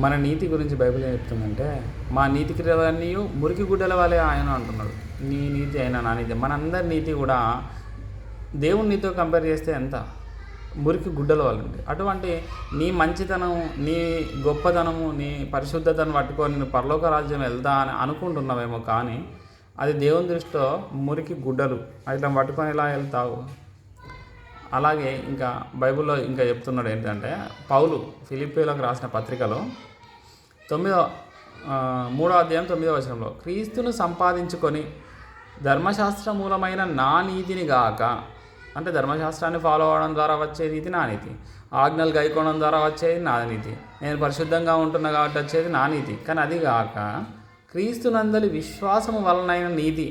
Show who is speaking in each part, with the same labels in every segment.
Speaker 1: మన నీతి గురించి బైబిల్ ఏం చెప్తుందంటే, మా నీతి క్రియలన్నీ మురికి గుడ్డల వలె ఆయన అంటున్నాడు. నీ నీతి అయినా నా నీతి, మనందరి నీతి కూడా దేవుని నీతితో కంపేర్ చేస్తే ఎంత మురికి గుడ్డల వల్ల ఉంది. అటువంటి నీ మంచితనం, నీ గొప్పతనము, నీ పరిశుద్ధతను పట్టుకొని నేను పరలోక రాజ్యం వెళ్తా అని అనుకుంటున్నావేమో, కానీ అది దేవుని దృష్టిలో మురికి గుడ్డలు. ఇట్లా పట్టుకొని ఎలా వెళ్తావు? అలాగే ఇంకా బైబిల్లో ఇంకా చెప్తున్నాడు ఏంటంటే, పౌలు ఫిలిప్పీలకు రాసిన పత్రికలో 3వ అధ్యాయం 9వ వచనంలో, క్రీస్తును సంపాదించుకొని ధర్మశాస్త్ర మూలమైన నా నీతిని గాక, అంటే ధర్మశాస్త్రాన్ని ఫాలో అవ్వడం ద్వారా వచ్చే నీతి నా నీతి, ఆజ్ఞలు గైకోవడం ద్వారా వచ్చేది నా నీతి, నేను పరిశుద్ధంగా ఉంటున్నా కాబట్టి వచ్చేది నా నీతి, కానీ అది కాక క్రీస్తునందలి విశ్వాసము వలనైన నీతి,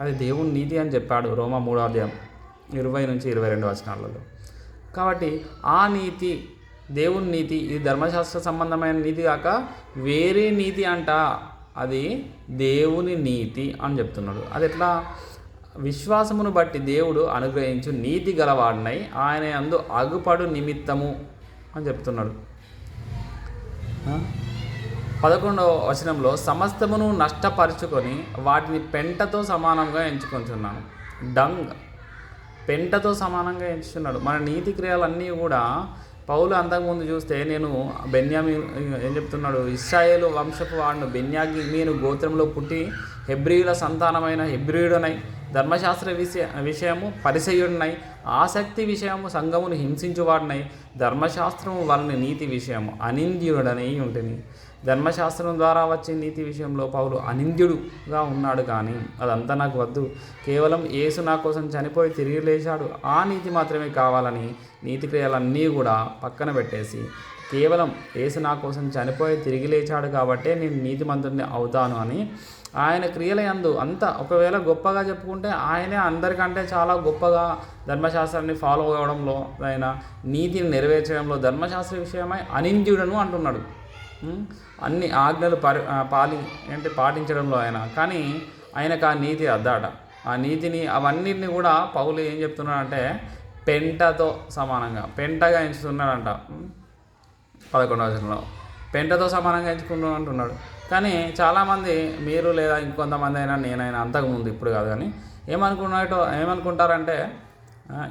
Speaker 1: అది దేవుని నీతి అని చెప్పాడు రోమా 3వ అధ్యాయం 20-22 వచనాలలో. కాబట్టి ఆ నీతి దేవుని నీతి, ఇది ధర్మశాస్త్ర సంబంధమైన నీతి కాక వేరే నీతి అంట, అది దేవుని నీతి అని చెప్తున్నాడు. అది ఎట్లా? విశ్వాసమును బట్టి దేవుడు అనుగ్రహించు నీతి గలవాడినై ఆయన యందు అగుపడు నిమిత్తము అని చెప్తున్నాడు. 11వ వచనంలో, సమస్తమును నష్టపరుచుకొని వాటిని పెంటతో సమానంగా ఎంచుకుంటున్నాను. డంగ్, పెంటతో సమానంగా ఎంచుతున్నాడు. మన నీతి క్రియలన్నీ కూడా పౌలు అంతకుముందు చూస్తే, నేను బెన్యామీను ఏం చెప్తున్నాడు, ఇశ్రాయేలు వంశపు వాడును, బెన్యామీను గోత్రంలో పుట్టి హెబ్రీయుల సంతానమైన హెబ్రీయుడనై, ధర్మశాస్త్ర విషయము పరిసయ్యుడినై, ఆసక్తి విషయము సంఘమును హింసించువాడినై, ధర్మశాస్త్రము వలన నీతి విషయము అనింద్యుడనై ఉంటుంది. ధర్మశాస్త్రం ద్వారా వచ్చే నీతి విషయంలో పౌలు అనింద్యుడుగా ఉన్నాడు. కానీ అదంతా నాకు వద్దు, కేవలం యేసు నా కోసం చనిపోయి తిరిగి లేచాడు, ఆ నీతి మాత్రమే కావాలని నీతి క్రియలన్నీ కూడా పక్కన పెట్టేసి, కేవలం యేసు నా కోసం చనిపోయి తిరిగి లేచాడు కాబట్టే నేను నీతిమంతుడిని అవుతాను అని ఆయన క్రియల యందు అంత ఒకవేళ గొప్పగా చెప్పుకుంటే ఆయనే అందరికంటే చాలా గొప్పగా ధర్మశాస్త్రాన్ని ఫాలో అవ్వడంలో, ఆయన నీతిని నెరవేర్చడంలో ధర్మశాస్త్ర విషయమై అనింద్యుడను అంటున్నాడు. అన్ని ఆజ్ఞలు పాటించడంలో ఆయన, కానీ ఆయనకు ఆ నీతి అద్దాట. ఆ నీతిని అవన్నిటిని కూడా పౌలు ఏం చెప్తున్నాడంటే పెంటతో సమానంగా, పెంటగా ఎంచుతున్నాడంట. 11వ వచనంలో పెంటతో సమానంగా ఎంచుకుంటూ అంటున్నాడు. కానీ చాలామంది, మీరు లేదా ఇంకొంతమంది అయినా, నేనైనా, అంతకుముందు ఇప్పుడు కాదు కానీ ఏమనుకుంటారంటే,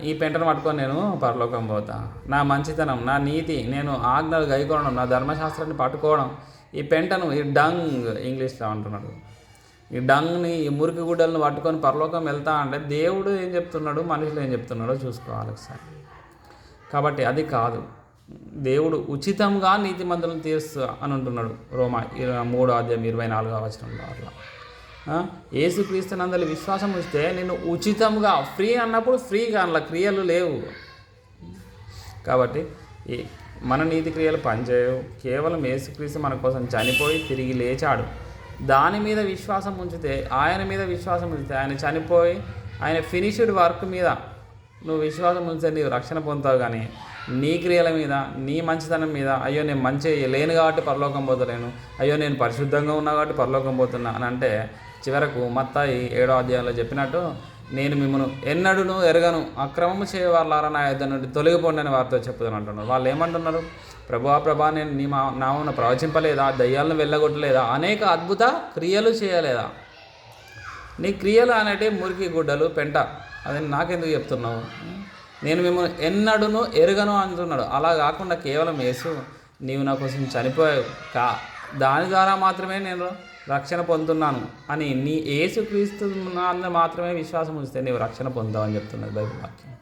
Speaker 1: ఈ పెంటను పట్టుకొని నేను పరలోకం పోతా, నా మంచితనం, నా నీతి, నేను ఆజ్ఞలు గైకోవడం, నా ధర్మశాస్త్రాన్ని పట్టుకోవడం, ఈ పెంటను, ఈ డంగ్ ఇంగ్లీష్లో అంటున్నాడు, ఈ డంగ్ని, ఈ మురికి గుడ్డలను పట్టుకొని పరలోకం వెళ్తా అంటే దేవుడు ఏం చెప్తున్నాడు, మనుషులు ఏం చెప్తున్నాడో చూసుకోవాలి ఒకసారి. కాబట్టి అది కాదు, దేవుడు ఉచితంగా నీతిమంతులను తీరుస్తా అని అంటున్నాడు రోమా 3వ అధ్యాయం 24వ వచనంలో. అట్లా యేసుక్రీస్తునందలి విశ్వాసం ఉంచితే నేను ఉచితంగా, ఫ్రీ అన్నప్పుడు ఫ్రీగా, అందులో క్రియలు లేవు. కాబట్టి మన నీతి క్రియలు పనిచేయవు. కేవలం యేసుక్రీస్తు మన కోసం చనిపోయి తిరిగి లేచాడు, దాని మీద విశ్వాసం ఉంచితే, ఆయన మీద విశ్వాసం ఉంచితే, ఆయన చనిపోయి ఆయన ఫినిష్డ్ వర్క్ మీద నువ్వు విశ్వాసం ఉంచితే నీవు రక్షణ పొందుతావు. కానీ నీ క్రియల మీద, నీ మంచితనం మీద, అయ్యో నేను మంచి లేను కాబట్టి పరలోకం పోతలేను, అయ్యో నేను పరిశుద్ధంగా ఉన్నా కాబట్టి పరలోకం పోతున్నా అని అంటే, చివరకు మత్తాయి 7వ అధ్యాయంలో చెప్పినట్టు, నేను మిమ్మల్ని ఎన్నడూను ఎరగను, అక్రమము చేయవారులారా నా యొద్ద నుండి తొలగిపోండి అని వారితో చెప్తాను అంటున్నారు. వాళ్ళు ఏమంటున్నారు, ప్రభా నేను నీ నామమున ప్రవచింపలేదా, దయ్యాలను వెళ్ళగొట్టలేదా, అనేక అద్భుత క్రియలు చేయలేదా? నీ క్రియలు అనేటివి మురికి గుడ్డలు, పెంట, అది నాకెందుకు చెప్తున్నావు? నేను మిమ్మల్ని ఎన్నడూను ఎరగను అంటున్నాడు. అలా కాకుండా కేవలం యేసు నీవు నా కోసం చనిపోయావు, దాని ద్వారా మాత్రమే నేను రక్షణ పొందుతున్నాను అని నీ యేసుక్రీస్తు మాత్రమే విశ్వాసం ఉంచితే నీవు రక్షణ పొందావని చెప్తున్నది బైబిల్ వాక్యం.